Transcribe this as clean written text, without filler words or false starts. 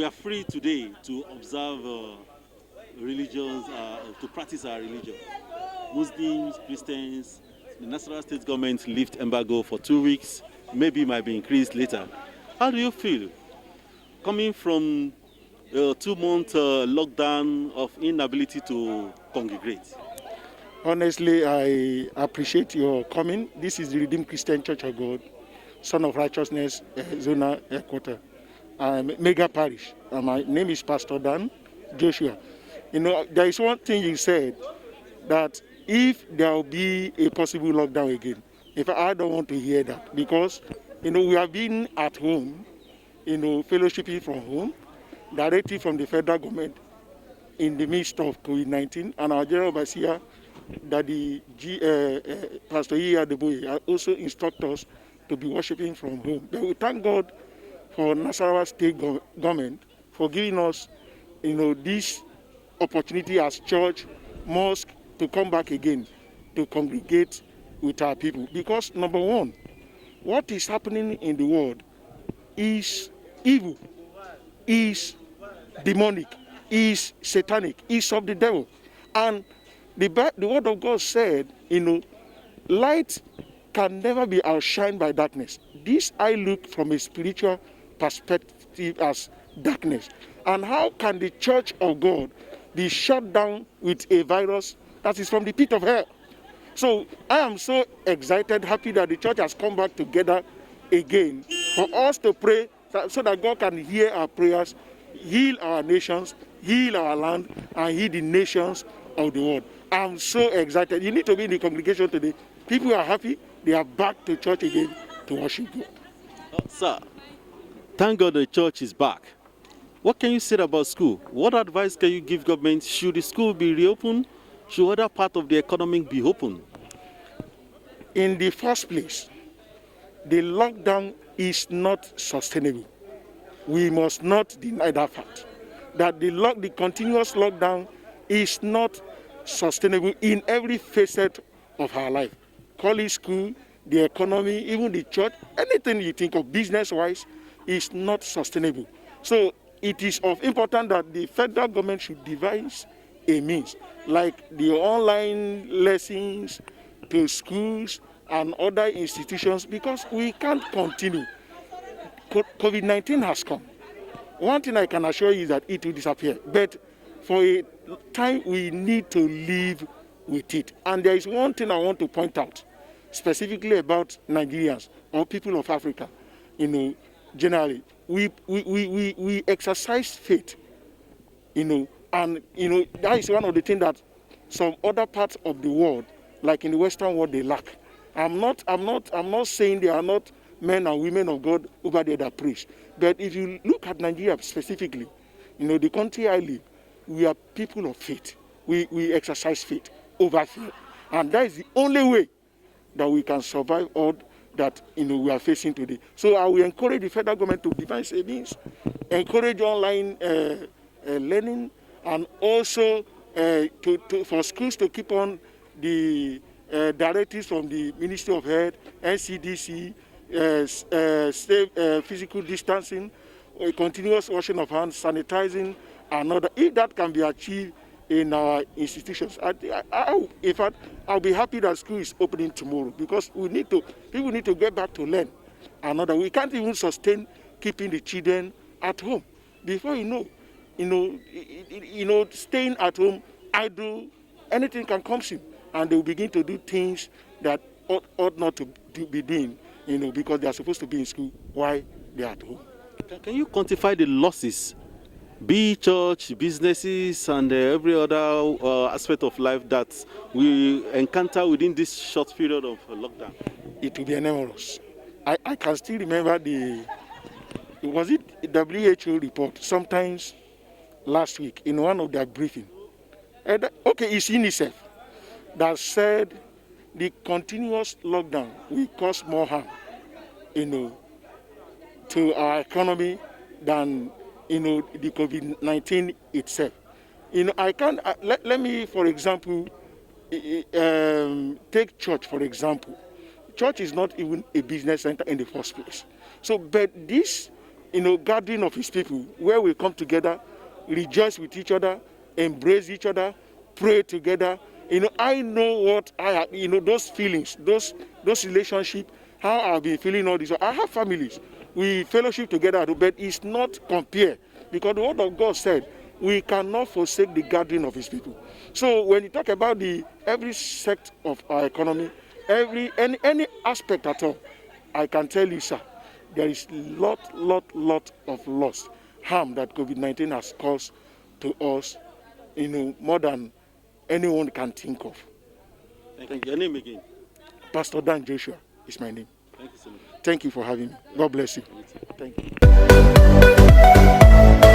We are free today to observe religions, to practice our religion. Muslims, Christians, the National State government lift embargo for 2 weeks. Maybe it might be increased later. How do you feel coming from a 2-month lockdown of inability to congregate? Honestly, I appreciate your coming. This is the Redeemed Christian Church of God, Son of Righteousness, Zona Headquarter, Mega Parish. My name is Pastor Dan Joshua. There is one thing you said, that if there will be a possible lockdown again, I don't want to hear that, because we have been at home, fellowshipping from home, directly from the federal government in the midst of COVID-19, and our general overseer, that Pastor Iya Deboye, also instruct us to be worshiping from home. But we thank God for Nasarawa State government for giving us, this opportunity as church, mosque, to come back again to congregate with our people. Because number one, what is happening in the world is evil, is demonic, is satanic, is of the devil. And the word of God said, light can never be outshined by darkness. This I look from a spiritual perspective as darkness. And how can the church of God be shut down with a virus that is from the pit of hell? So I am so excited, happy that the church has come back together again for us to pray so that God can hear our prayers, heal our nations, heal our land, and heal the nations of the world. I'm so excited. You need to be in the congregation today. People are happy. They are back to church again to worship God. Sir, thank God the church is back. What can you say about school? What advice can you give government? Should the school be reopened? Should other part of the economy be open? In the first place, the lockdown is not sustainable. We must not deny that fact. That the continuous lockdown is not sustainable in every facet of our life. College, school, the economy, even the church, anything you think of business-wise is not sustainable. So it is of importance that the federal government should devise a means, like the online lessons to schools and other institutions, because we can't continue. COVID-19 has come. One thing I can assure you is that it will disappear. But for a time, we need to live with it. And there is one thing I want to point out, specifically about Nigerians or people of Africa, generally. We exercise faith, and that is one of the things that some other parts of the world, like in the Western world, they lack. I'm not saying there are not men and women of God over there that preach. But if you look at Nigeria specifically, the country I live, we are people of faith. We exercise faith over fear. And that is the only way that we can survive all that we are facing today. So I will encourage the federal government to devise a means, encourage online learning, and also for schools to keep on the directives from the Ministry of Health, NCDC, physical distancing, continuous washing of hands, sanitizing, and other. If that can be achieved in our institutions, in fact, I'll be happy that school is opening tomorrow, because people need to get back to learn. Another, we can't even sustain keeping the children at home. Before staying at home idle, anything can come soon, and they will begin to do things that ought not to be doing, because they are supposed to be in school while they are at home. Can you quantify the losses, be it church, businesses, and every other aspect of life that we encounter within this short period of lockdown? It will be enormous. I can still remember was it WHO report sometimes last week in one of their briefing. It's UNICEF that said the continuous lockdown will cause more harm, to our economy than the COVID-19 itself. I can't. Let me, for example, take church for example. Church is not even a business center in the first place. So, but this gathering of his people, where we come together, rejoice with each other, embrace each other, pray together. I know what I have, those feelings, those relationships, how I've been feeling all this. I have families. We fellowship together, but it's not compared, because the word of God said, we cannot forsake the gathering of his people. So when you talk about every sect of our economy, any aspect at all, I can tell you, sir, there is lot of loss, harm that COVID-19 has caused to us, more than anyone can think of. Thank you. Your name again? Pastor Dan Joshua is my name. Thank you so much. Thank you for having me. God bless you. Thank you.